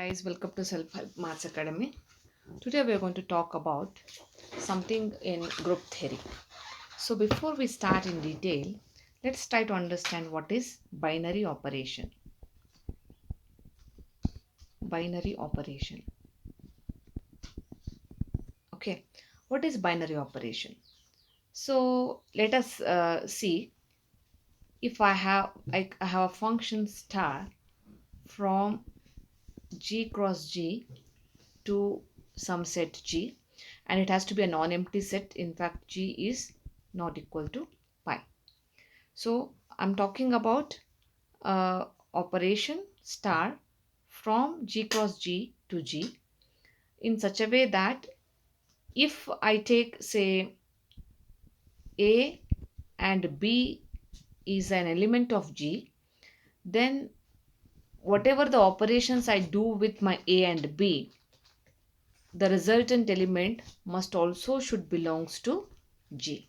Guys, welcome to Self Help Maths Academy. Today we are going to talk about something in group theory. So before we start in detail, let's try to understand what is binary operation. Binary operation. Okay, what is binary operation? So let us see if I have a function star from g cross g to some set g, and it has to be a non-empty set. In fact, g is not equal to pi. So I'm talking about operation star from g cross g to g in such a way that if I take, say, a and b is an element of g, then whatever the operations I do with my a and b, the resultant element must also should belongs to g.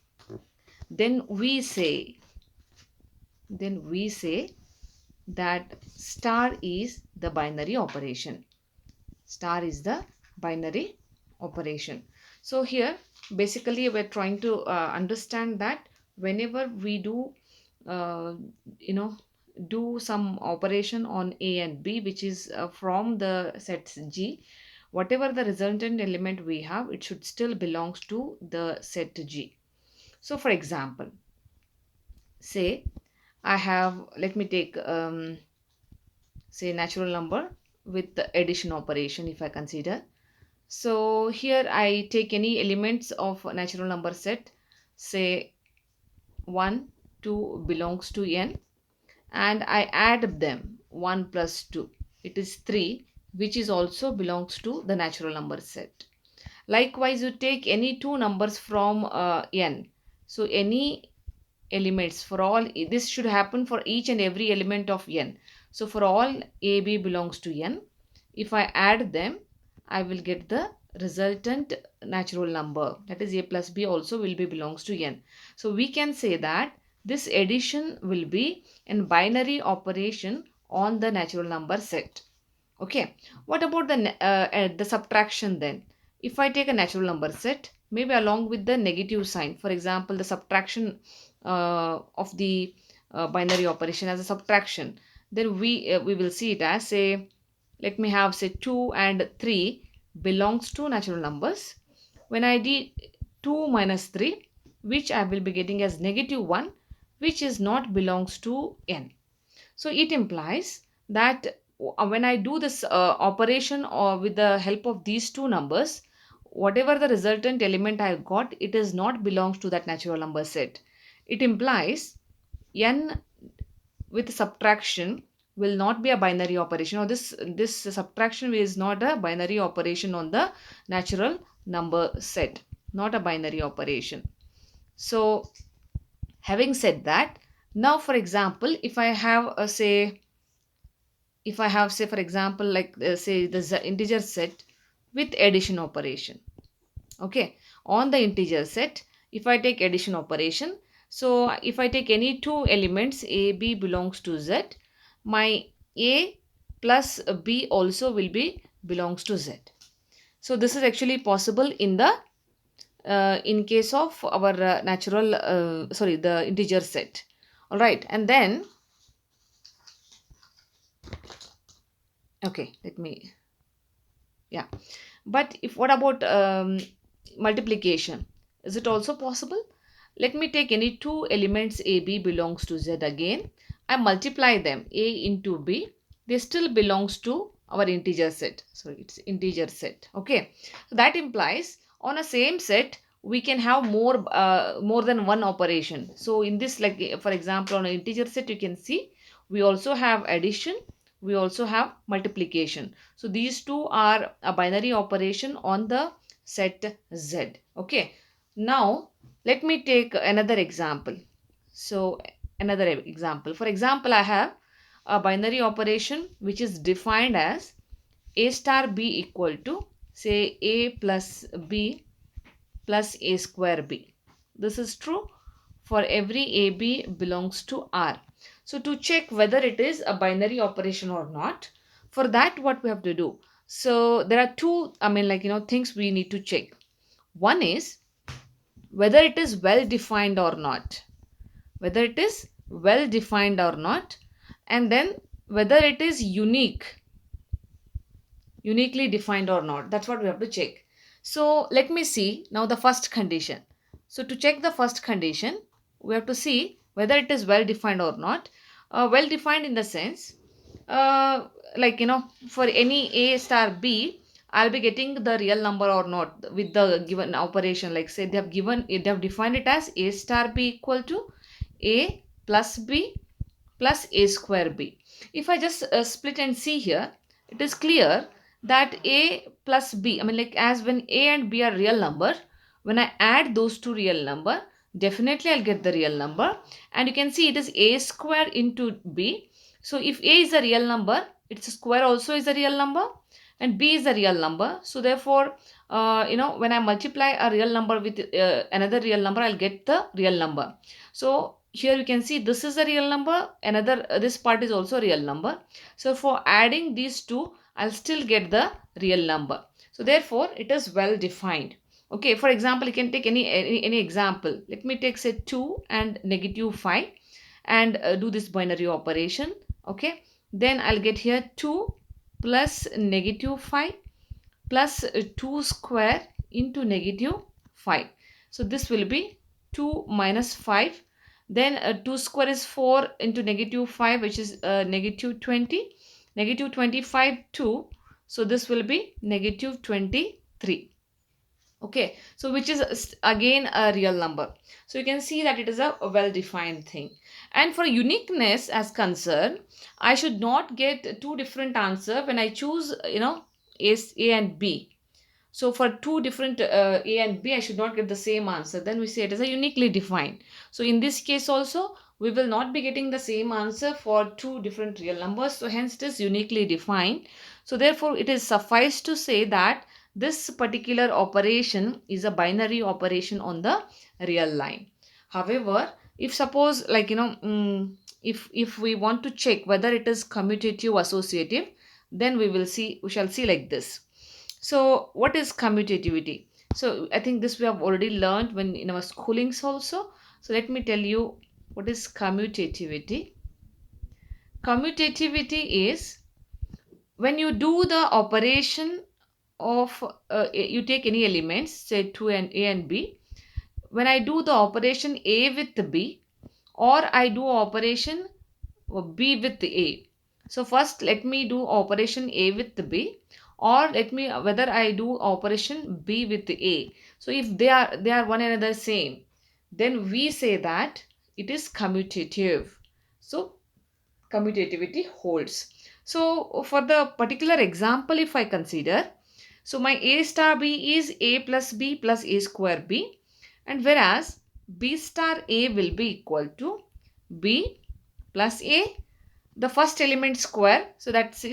Then we say that star is the binary operation. Star is the binary operation. So here basically we're trying to understand that whenever we do uh, you know do some operation on a and b, which is from the sets g, whatever the resultant element we have, it should still belongs to the set g. So for example, say I have, let me take say natural number with the addition operation. If I consider, so here I take any elements of a natural number set, say 1 2 belongs to n, and I add them, 1 plus 2, it is 3, which is also belongs to the natural number set. Likewise, you take any two numbers from n, so any elements for all, this should happen for each and every element of n. So for all a b belongs to n, if I add them, I will get the resultant natural number, that is a plus b also will be belongs to n. So we can say that this addition will be a binary operation on the natural number set. Okay, what about the subtraction then? If I take a natural number set, maybe along with the negative sign, for example, the subtraction of the binary operation as a subtraction, then we will see it as, say, let me have, say, 2 and 3 belongs to natural numbers. When I did 2 minus 3, which I will be getting as negative 1, which is not belongs to n. So it implies that when I do this operation or with the help of these two numbers, whatever the resultant element I got, it is not belongs to that natural number set. It implies n with subtraction will not be a binary operation, or this subtraction is not a binary operation on the natural number set, not a binary operation. So having said that, now for example, if I have say for example, like say the integer set with addition operation. Okay, on the integer set, if I take addition operation, so if I take any two elements, a b belongs to z, my a plus b also will be belongs to z. So this is actually possible in the in case of our natural sorry, the integer set. All right, and then okay, let me, yeah, but if what about multiplication, is it also possible? Let me take any two elements, a b belongs to z, again I multiply them, a into b, they still belongs to our integer set, so it's integer set. Okay, so that implies on a same set we can have more than one operation. So in this, like for example, on an integer set, you can see we also have addition, we also have multiplication. So these two are a binary operation on the set z. Okay, now let me take another example. So another example, for example, I have a binary operation which is defined as a star b equal to, say, a plus b plus a square b. This is true for every a b belongs to R. So to check whether it is a binary operation or not, For that, what we have to do? So there are two, things we need to check. One is whether it is well defined or not, whether it is well defined or not, and then whether it is uniquely defined or not. That's what we have to check. So let me see now the first condition. So to check the first condition, we have to see whether it is well defined or not. Well defined in the sense, uh, for any a star b, I'll be getting the real number or not with the given operation. Like say they have defined it as a star b equal to a plus b plus a square b. If I just split and see here, it is clear that a plus b, as when a and b are real number, when I add those two real number, definitely I'll get the real number. And you can see it is a square into b. So if a is a real number, its square also is a real number, and b is a real number. So therefore, when I multiply a real number with another real number, I'll get the real number. So here you can see this is a real number, another this part is also a real number. So for adding these two, I'll still get the real number. So therefore it is well defined. Okay, for example, you can take any example. Let me take say 2 and negative 5 and do this binary operation. Okay, then I'll get here 2 plus negative 5 plus 2 square into negative 5. So this will be 2 minus 5. Then 2 square is 4 into negative 5, which is negative 20. Negative 25 2. So this will be negative 23. Okay, so which is again a real number. So you can see that it is a well defined thing. And for uniqueness as concerned, I should not get two different answer when I choose a and b. So for two different a and b, I should not get the same answer. Then we say it is a uniquely defined. So in this case also, we will not be getting the same answer for two different real numbers. So hence it is uniquely defined. So therefore it is suffice to say that this particular operation is a binary operation on the real line. However, if suppose if we want to check whether it is commutative associative, then we shall see like this. So what is commutativity? So I think this we have already learned when in our schoolings also. So let me tell you what is commutativity. Commutativity is when you do the operation of you take any elements, say 2 and a and b. When I do the operation a with b, or I do operation b with a. So first let me do operation a with b, or let me whether I do operation b with a. So if they are one another same, then we say that it is commutative. So commutativity holds. So for the particular example, if I consider, so my a star b is a plus b plus a square b, and whereas b star a will be equal to b plus a, the first element square, so that's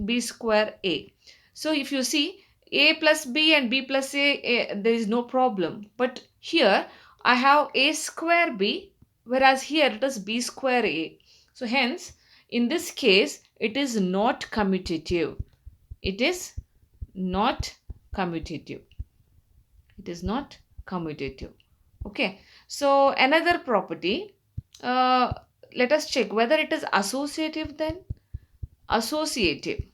b square a. So if you see a plus b and b plus a, there is no problem. But here I have a square b, whereas here it is b square a. So hence in this case it is not commutative. It is not commutative. It is not commutative. Okay. So another property. Let us check whether it is associative then. Associative.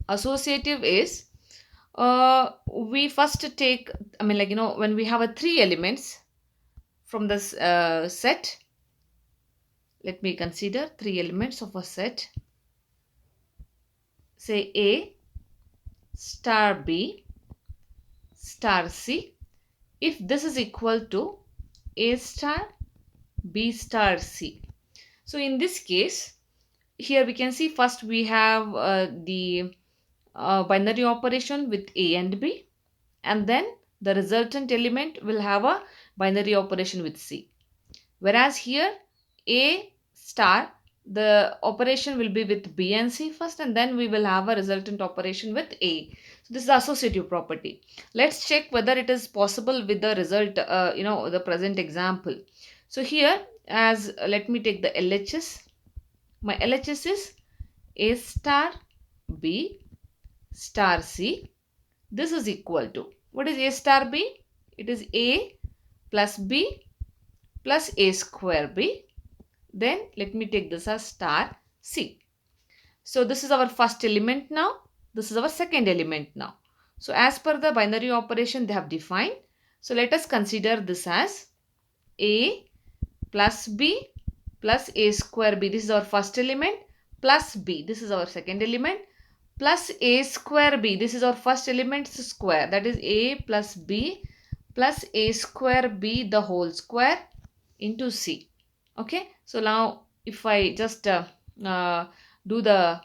Associative is we first take, when we have a three elements from this set. Let me consider three elements of a set. Say A star B star C. If this is equal to A star B star C. So in this case, here we can see first we have the binary operation with A and B, and then the resultant element will have a binary operation with C. Whereas here A star, the operation will be with B and C first, and then we will have a resultant operation with A. So this is the associative property. Let's check whether it is possible with the result, the present example. So here, as let me take the LHS. My LHS is A star B star C. This is equal to, what is A star B? It is A plus B plus A square B. Then let me take this as star C. So this is our first element now. This is our second element now. So as per the binary operation they have defined. So let us consider this as A plus B plus A square B. This is our first element, plus B. This is our second element, plus A square B. This is our first element's square. That is A plus B plus A square B the whole square into C. Okay. So now if I just do the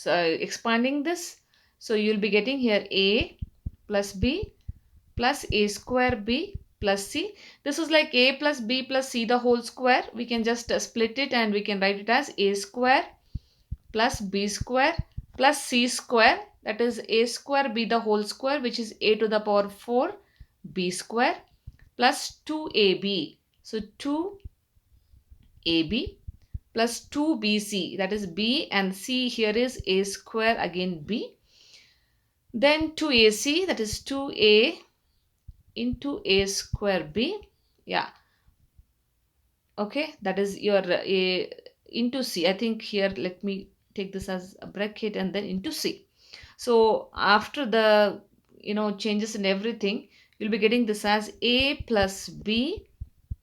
expanding this, so you will be getting here A plus B plus A square B plus C. This is like A plus B plus C the whole square. We can just split it and we can write it as A square plus B square plus C square. That is A square B the whole square, which is A to the power 4 B square plus 2AB. So 2AB plus 2BC. That is B and C here is A square again B. Then 2AC, that is 2A into A square B. Yeah. Okay, that is your A into C. I think here let me take this as a bracket and then into C. So after the changes and everything, you'll be getting this as A plus B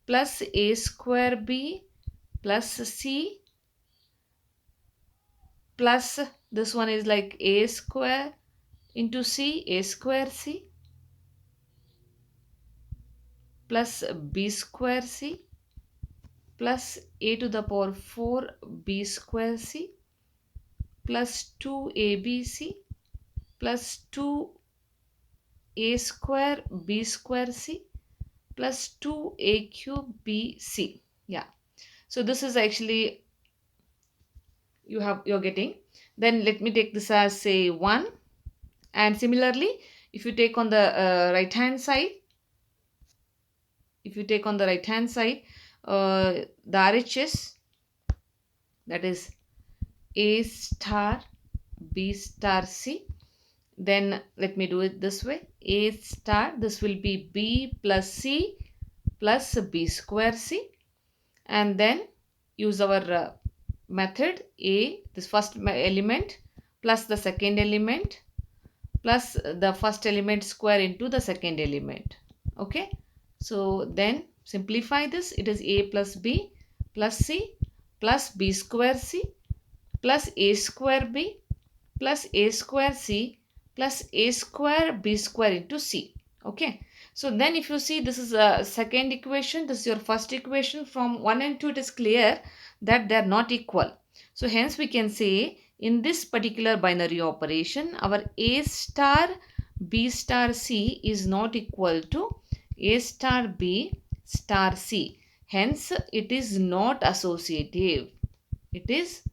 plus A square B plus C plus this one is like A square into C, A square C plus B square C plus A to the power 4 B square C plus 2ABC plus 2A square B square C plus 2A cube B C. Yeah. So this is actually you're getting. Then let me take this as say 1. And similarly, if you take on the right hand side, the RHS, that is A star B star C. Then let me do it this way. A star, this will be B plus C plus B square C. And then use our method A, this first element plus the second element plus the first element square into the second element. Okay. So then simplify this. It is A plus B plus C plus B square C plus A square B plus A square C plus A square B square into C. Okay. So then if you see, this is a second equation, this is your first equation. From 1 and 2 it is clear that they are not equal. So hence we can say in this particular binary operation, our A star B star C is not equal to A star B star C. Hence it is not associative. It is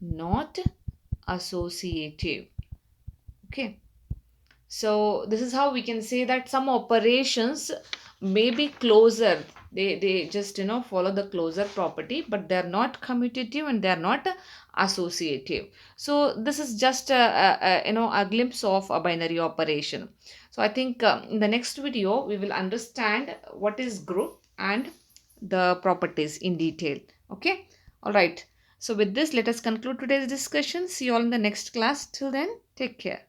not associative. Okay. So this is how we can say that some operations may be closer. They just follow the closure property, but they are not commutative and they are not associative. So this is just a glimpse of a binary operation. So I think in the next video we will understand what is group and the properties in detail. Okay. All right. So with this, let us conclude today's discussion. See you all in the next class. Till then, take care.